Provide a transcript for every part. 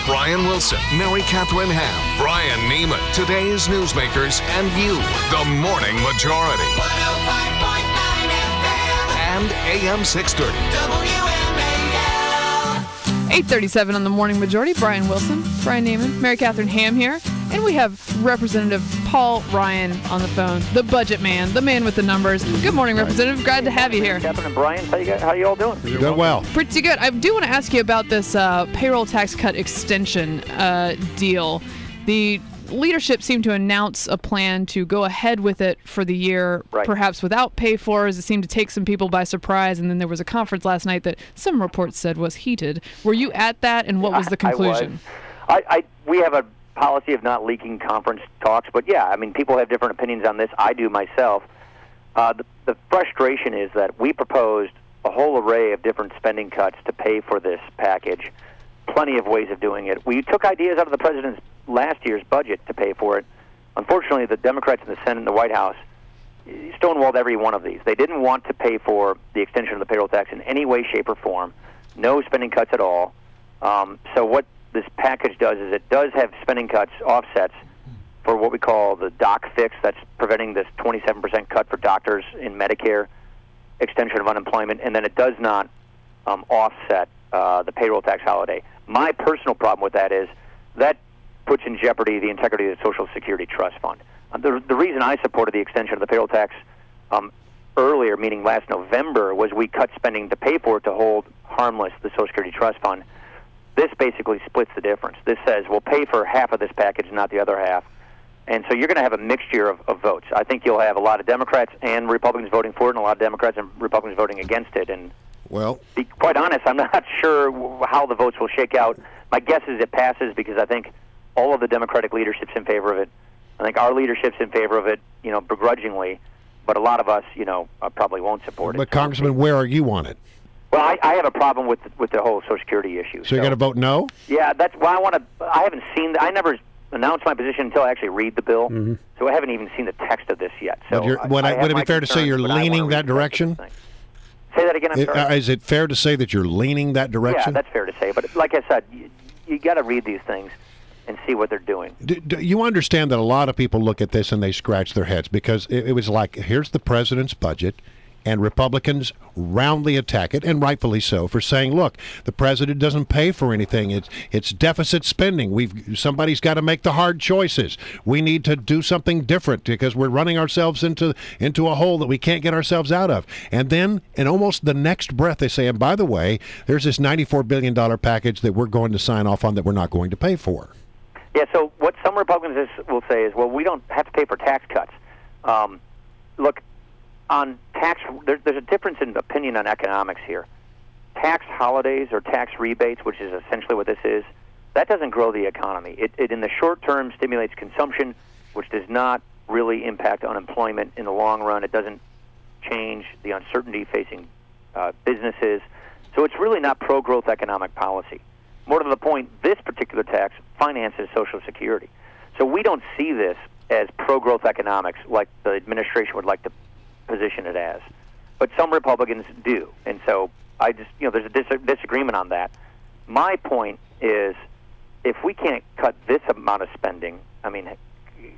Brian Wilson, Mary Catherine Ham, Brian Neiman, today's newsmakers, and you, the Morning Majority. 105.9 FM and AM 630. WMAL. 8:37 on the Morning Majority. Brian Wilson, Brian Neiman, Mary Catherine Ham here. And we have Representative Paul Ryan on the phone, the budget man, the man with the numbers. Good morning, Representative. Glad to have you here. Catherine and Brian, how you all doing? You're doing well. Pretty good. I do want to ask you about this payroll tax cut extension deal. The leadership seemed to announce a plan to go ahead with it for the year, perhaps without pay-fors. It seemed to take some people by surprise, and then there was a conference last night that some reports said was heated. Were you at that, and what was the conclusion? We have a policy of not leaking conference talks, but yeah, I mean, people have different opinions on this. I do myself. The frustration is that we proposed a whole array of different spending cuts to pay for this package. Plenty of ways of doing it. We took ideas out of the president's last year's budget to pay for it. Unfortunately, the Democrats in the Senate and the White House stonewalled every one of these. They didn't want to pay for the extension of the payroll tax in any way, shape, or form. No spending cuts at all. So what this package does is it does have spending cuts, offsets, for what we call the doc fix. That's preventing this 27% cut for doctors in Medicare, extension of unemployment, and then it does not offset the payroll tax holiday. My personal problem with that is that puts in jeopardy the integrity of the Social Security Trust Fund. The reason I supported the extension of the payroll tax earlier, meaning last November, was we cut spending to pay for it to hold harmless the Social Security Trust Fund. This basically splits the difference. This says we'll pay for half of this package, not the other half. And so you're going to have a mixture of votes. I think you'll have a lot of Democrats and Republicans voting for it, and a lot of Democrats and Republicans voting against it. And well, to be quite honest, I'm not sure how the votes will shake out. My guess is it passes because I think all of the Democratic leadership's in favor of it. I think our leadership's in favor of it, begrudgingly. But a lot of us, probably won't support it. But Congressman, where are you on it? Well, I have a problem with the whole Social Security issue. So you're going to vote no? Yeah, that's why I haven't seen. I never announced my position until I actually read the bill. Mm-hmm. So I haven't even seen the text of this yet. So would it be fair to say you're leaning that direction? Say that again. I'm sorry. Is it fair to say that you're leaning that direction? Yeah, that's fair to say. But like I said, you got to read these things and see what they're doing. Do you understand that a lot of people look at this and they scratch their heads because it was like, here's the president's budget, and Republicans roundly attack it, and rightfully so, for saying, look, the president doesn't pay for anything. It's deficit spending. Somebody's got to make the hard choices. We need to do something different because we're running ourselves into a hole that we can't get ourselves out of. And then, in almost the next breath, they say, and by the way, there's this $94 billion package that we're going to sign off on that we're not going to pay for. Yeah, so what some Republicans will say is, well, we don't have to pay for tax cuts. Look, on tax, there's a difference in opinion on economics here. Tax holidays or tax rebates, which is essentially what this is, that doesn't grow the economy. It in the short term stimulates consumption, which does not really impact unemployment in the long run. It doesn't change the uncertainty facing businesses. So it's really not pro-growth economic policy. More to the point, this particular tax finances Social Security. So we don't see this as pro-growth economics like the administration would like to position it as. But some Republicans do. And so there's a disagreement on that. My point is, if we can't cut this amount of spending, I mean,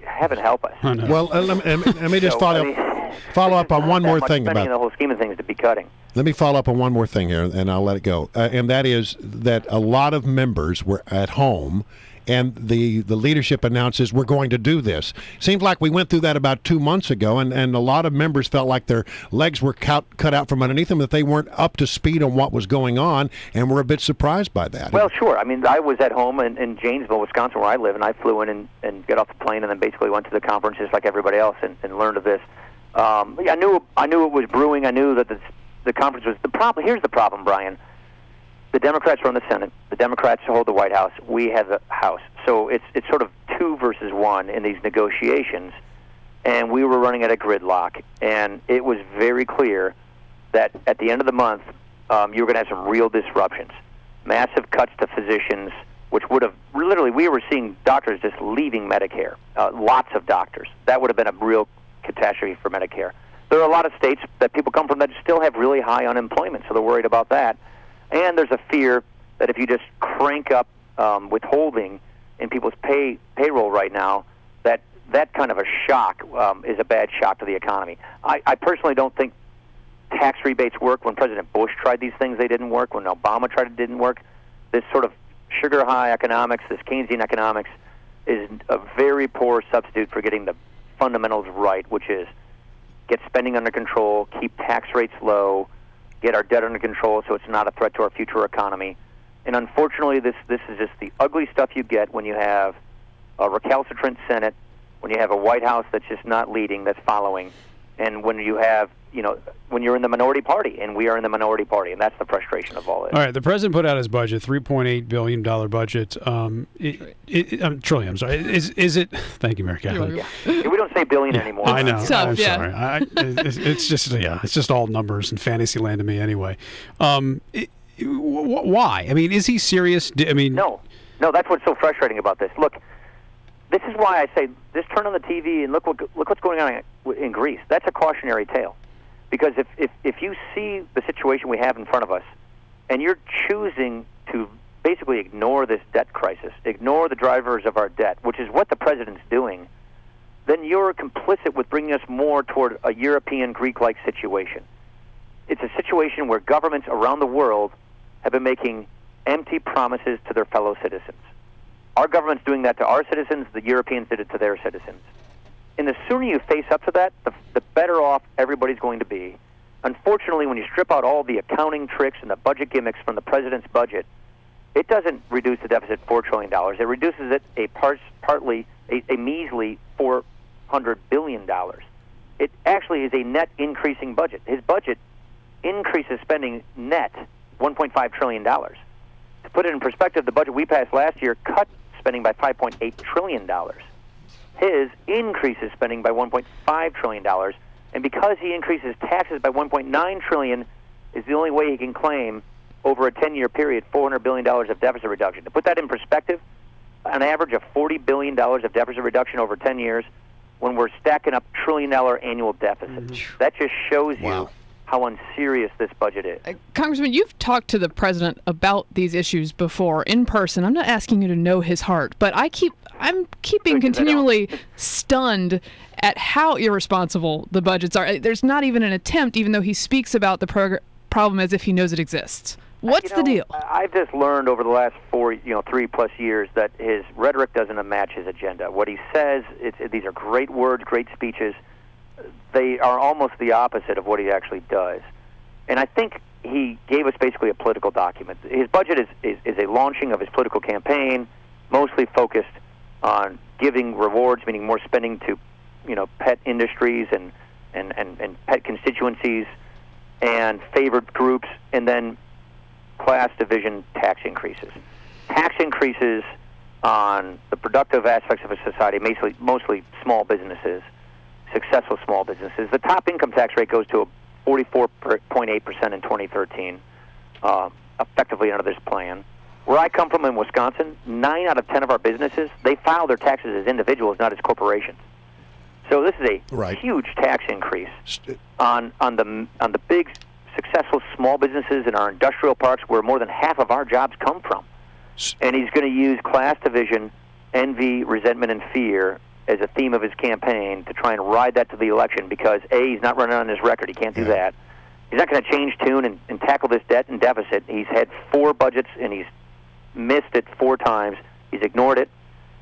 heaven help us. Well, let me just follow up on one more thing about the whole scheme of things to be cutting. Let me follow up on one more thing here, and I'll let it go. And that is that a lot of members were at home, and the leadership announces we're going to do this. Seems like we went through that about 2 months ago, and a lot of members felt like their legs were cut out from underneath them, that they weren't up to speed on what was going on, and were a bit surprised by that. Well, sure. I mean, I was at home in Janesville, Wisconsin, where I live, and I flew in and got off the plane and then basically went to the conference just like everybody else and learned of this. I knew it was brewing. I knew that the conference was the problem. Here's the problem, Brian. The Democrats run the Senate. The Democrats hold the White House. We have the House. So it's sort of 2 versus 1 in these negotiations. And we were running at a gridlock. And it was very clear that at the end of the month, you were going to have some real disruptions. Massive cuts to physicians, which would have literally, we were seeing doctors just leaving Medicare. Lots of doctors. That would have been a real catastrophe for Medicare. There are a lot of states that people come from that still have really high unemployment, so they're worried about that. And there's a fear that if you just crank up withholding in people's payroll right now, that kind of a shock is a bad shock to the economy. I personally don't think tax rebates work. When President Bush tried these things, they didn't work. When Obama tried it, didn't work. This sort of sugar high economics, this Keynesian economics, is a very poor substitute for getting the fundamentals right, which is get spending under control, keep tax rates low, get our debt under control so it's not a threat to our future economy. And unfortunately, this is just the ugly stuff you get when you have a recalcitrant Senate, when you have a White House that's just not leading, that's following, and when you have, when you're in the minority party, and we are in the minority party, and that's the frustration of all this. All right, the president put out his budget, $3.8 billion budget. Trillion, I'm sorry. Is it? Thank you, Mary Kathleen. Yeah. We don't say billion anymore. I know. Tough, I'm sorry. It's just all numbers and fantasy land to me anyway. Why? I mean, is he serious? No, that's what's so frustrating about this. Look, this is why I say just turn on the TV and look what's going on in Greece. That's a cautionary tale, because if you see the situation we have in front of us, and you're choosing to basically ignore this debt crisis, ignore the drivers of our debt, which is what the president's doing, then you're complicit with bringing us more toward a European Greek-like situation. It's a situation where governments around the world have been making empty promises to their fellow citizens. Our government's doing that to our citizens. The Europeans did it to their citizens. And the sooner you face up to that, the better off everybody's going to be. Unfortunately, when you strip out all the accounting tricks and the budget gimmicks from the president's budget, it doesn't reduce the deficit $4 trillion. It reduces it a measly $400 billion. It actually is a net increasing budget. His budget increases spending net $1.5 trillion. To put it in perspective, the budget we passed last year cut spending by $5.8 trillion. His increases spending by $1.5 trillion. And because he increases taxes by $1.9 trillion is the only way he can claim over a 10-year period $400 billion of deficit reduction. To put that in perspective, an average of $40 billion of deficit reduction over 10 years when we're stacking up $1 trillion annual deficits. That just shows you how unserious this budget is. Congressman, you've talked to the president about these issues before in person. I'm not asking you to know his heart, but I'm keeping continually stunned at how irresponsible the budgets are. There's not even an attempt, even though he speaks about the problem as if he knows it exists. What's the deal? I've just learned over the last 3+ years that his rhetoric doesn't match his agenda. What he says, these are great words, great speeches. They are almost the opposite of what he actually does. And I think he gave us basically a political document. His budget is a launching of his political campaign, mostly focused on giving rewards, meaning more spending to, pet industries and pet constituencies and favored groups, and then class division tax increases. Tax increases on the productive aspects of a society, mostly small businesses, successful small businesses. The top income tax rate goes to 44.8% in 2013, effectively under this plan. Where I come from in Wisconsin, 9 out of 10 of our businesses, they file their taxes as individuals, not as corporations. So this is a huge tax increase on the big, successful small businesses in our industrial parks where more than half of our jobs come from. And he's going to use class division, envy, resentment, and fear as a theme of his campaign to try and ride that to the election because, A, he's not running on his record. He can't do that. He's not going to change tune and tackle this debt and deficit. He's had 4 budgets, and he's missed it 4 times. He's ignored it.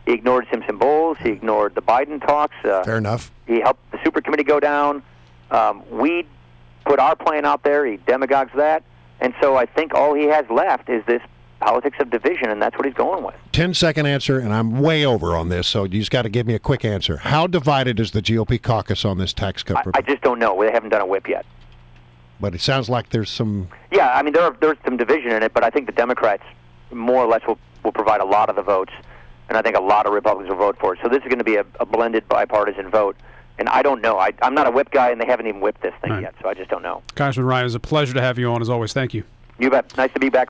He ignored Simpson Bowles. He ignored the Biden talks. Fair enough. He helped the super committee go down. We put our plan out there. He demagogues that. And so I think all he has left is this politics of division, and that's what he's going with. 10-second answer, and I'm way over on this, so you just got to give me a quick answer. How divided is the GOP caucus on this tax cut? I just don't know. They haven't done a whip yet. But it sounds like there's some... Yeah, I mean, there's some division in it, but I think the Democrats more or less will provide a lot of the votes, and I think a lot of Republicans will vote for it. So this is going to be a blended bipartisan vote. And I don't know. I'm not a whip guy, and they haven't even whipped this thing yet, so I just don't know. Congressman Ryan, it was a pleasure to have you on, as always. Thank you. You bet. Nice to be back